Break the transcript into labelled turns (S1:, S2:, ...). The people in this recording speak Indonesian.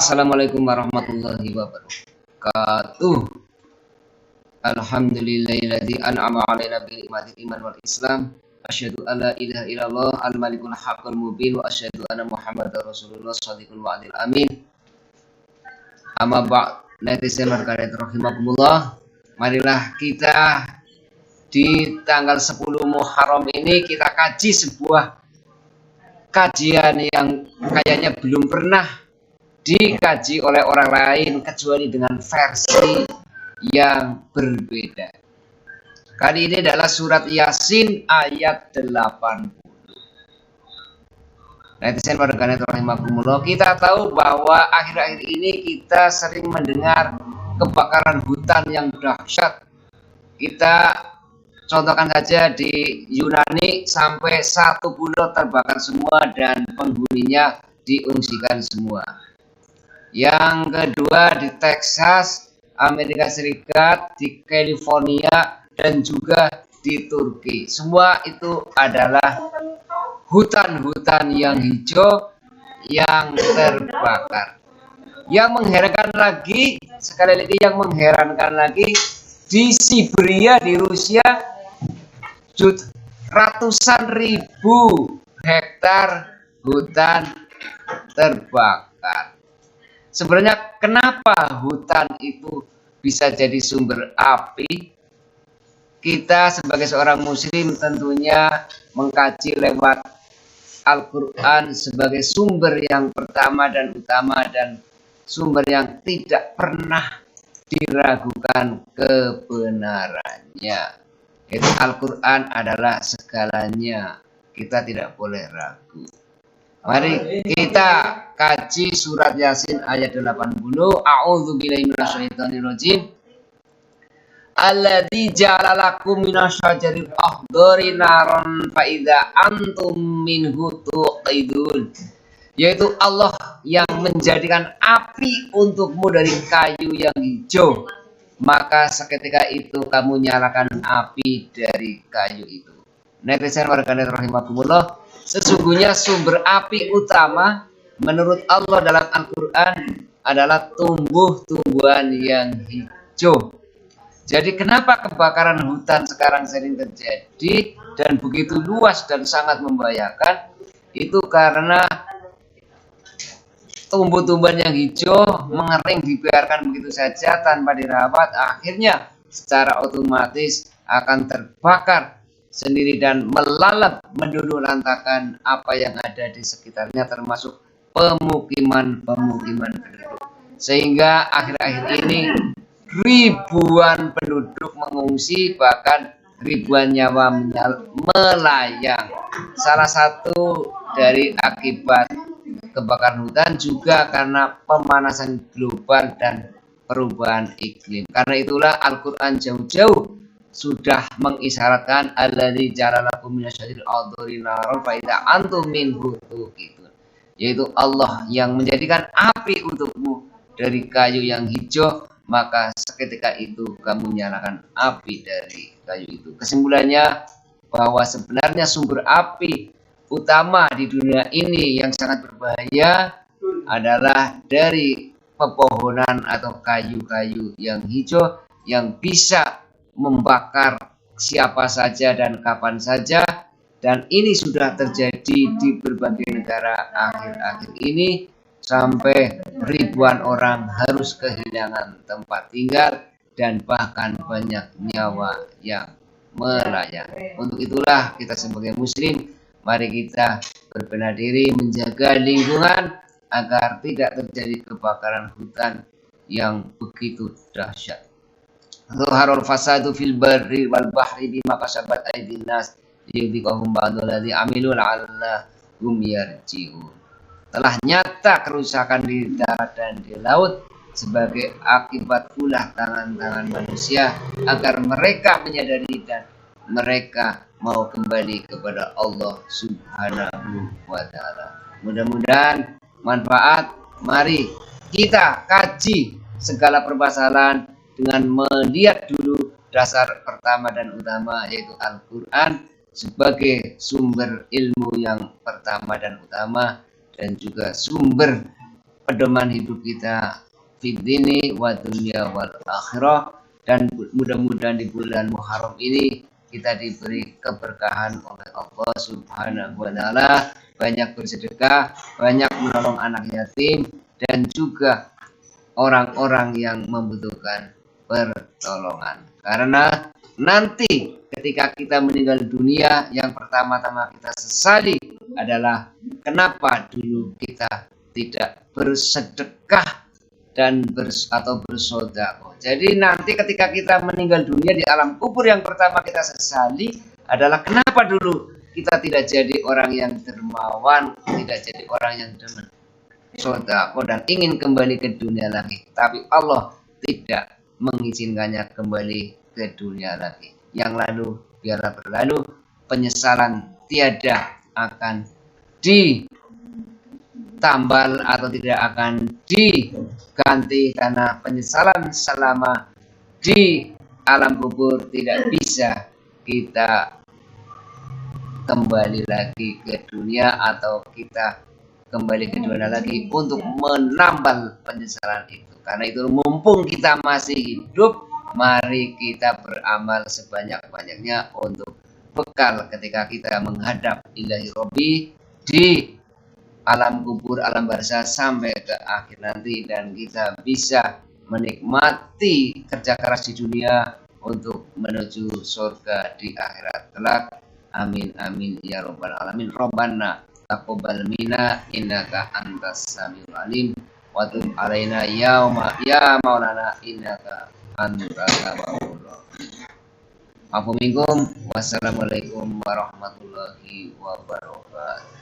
S1: Assalamualaikum warahmatullahi wabarakatuh. Alhamdulillahilladzi an'ama 'alaina bi ni'matil iman wal islam. Asyhadu an la ilaha illallah al-malikul haqqul mubin wa asyhadu anna Muhammadar Rasulullah shadiqul wa'dil amin. Amma ba'd, netizen margaret rahimakumullah. Marilah kita di tanggal 10 Muharram ini kita kaji sebuah kajian yang kayaknya belum pernah dikaji oleh orang lain kecuali dengan versi yang berbeda. Kali ini adalah surat Yasin ayat 80. Netizen warganet rahimakumullah, kita tahu bahwa akhir-akhir ini kita sering mendengar kebakaran hutan yang dahsyat. Kita contohkan saja di Yunani sampai 1 pulau terbakar semua dan penghuninya diungsikan semua. Yang kedua di Texas, Amerika Serikat, di California, dan juga di Turki. Semua itu adalah hutan-hutan yang hijau yang terbakar. Yang mengherankan lagi, sekali lagi yang mengherankan lagi, di Siberia, di Rusia, ratusan ribu hektar hutan terbakar. Sebenarnya kenapa hutan itu bisa jadi sumber api? Kita sebagai seorang muslim tentunya mengkaji lewat Al-Quran sebagai sumber yang pertama dan utama dan sumber yang tidak pernah diragukan kebenarannya. Itu Al-Quran adalah segalanya, kita tidak boleh ragu. Mari kita kaji surat Yasin ayat 80. A'udzubillahi minasyaitonirrajim. Alladzi ja'ala lakum minasyajaril akhdari naran fa idza antum minhu tuqidun. Yaitu Allah yang menjadikan api untukmu dari kayu yang hijau, maka seketika itu kamu nyalakan api dari kayu itu. Netizen warganet rahimakumullah, sesungguhnya sumber api utama menurut Allah dalam Al-Quran adalah tumbuh-tumbuhan yang hijau. Jadi kenapa kebakaran hutan sekarang sering terjadi dan begitu luas dan sangat membahayakan? Itu karena tumbuh-tumbuhan yang hijau mengering dibiarkan begitu saja tanpa dirawat, akhirnya secara otomatis akan terbakar sendiri dan melalap menduduk-lantakan apa yang ada di sekitarnya, termasuk pemukiman-pemukiman penduduk. Sehingga akhir-akhir ini ribuan penduduk mengungsi, bahkan ribuan nyawa melayang. Salah satu dari akibat kebakaran hutan juga karena pemanasan global dan perubahan iklim. Karena itulah Al-Quran jauh-jauh sudah mengisyaratkan alladzi ja'ala lakum minasyajaril akhdari naran fa idza antum minhu tuqidun. Yaitu Allah yang menjadikan api untukmu dari kayu yang hijau, maka seketika itu kamu nyalakan api dari kayu itu. Kesimpulannya bahwa sebenarnya sumber api utama di dunia ini yang sangat berbahaya adalah dari pepohonan atau kayu-kayu yang hijau yang bisa membakar siapa saja dan kapan saja, dan ini sudah terjadi di berbagai negara akhir-akhir ini sampai ribuan orang harus kehilangan tempat tinggal dan bahkan banyak nyawa yang melayang. Untuk itulah kita sebagai muslim, mari kita berbenah diri menjaga lingkungan agar tidak terjadi kebakaran hutan yang begitu dahsyat. Zuharul fasadu fil barri wal bahri bima kasabat aydin nas liyudhiqahum ba'dal ladzi amilu la'allahum yarji'un. Telah nyata kerusakan di darat dan di laut sebagai akibat ulah tangan-tangan manusia agar mereka menyadari dan mereka mau kembali kepada Allah Subhanahu wa ta'ala. Mudah-mudahan manfaat. Mari kita kaji segala permasalahan dengan melihat dulu dasar pertama dan utama, yaitu Al-Quran sebagai sumber ilmu yang pertama dan utama, dan juga sumber pedoman hidup kita fid dini wa dunya wal akhirah, dan mudah-mudahan di bulan Muharram ini kita diberi keberkahan oleh Allah Subhanahu wa taala, banyak bersedekah, banyak menolong anak yatim dan juga orang-orang yang membutuhkan pertolongan. Karena nanti ketika kita meninggal dunia, yang pertama-tama kita sesali adalah kenapa dulu kita tidak bersedekah dan atau bersedekah. Jadi nanti ketika kita meninggal dunia di alam kubur, yang pertama kita sesali adalah kenapa dulu kita tidak jadi orang yang dermawan, tidak jadi orang yang demen sedekah dan ingin kembali ke dunia lagi. Tapi Allah tidak mengizinkannya kembali ke dunia lagi. Yang lalu biarlah berlalu, penyesalan tiada akan ditambal atau tidak akan diganti, karena penyesalan selama di alam kubur tidak bisa kita kembali lagi ke dunia atau kita kembali ke dunia lagi untuk menambal penyesalan itu. Karena itu mumpung kita masih hidup, mari kita beramal sebanyak-banyaknya untuk bekal ketika kita menghadap ilahi Robbi di alam kubur, alam barzah sampai ke akhir nanti, dan kita bisa menikmati kerja keras di dunia untuk menuju surga di akhirat kelak. Amin amin ya robbal alamin. Robbana taqabbal minna innaka antas samiul alim wa tub alaina ya maulana innaka antat tawwabur rahim. Assalamualaikum warahmatullahi wabarakatuh.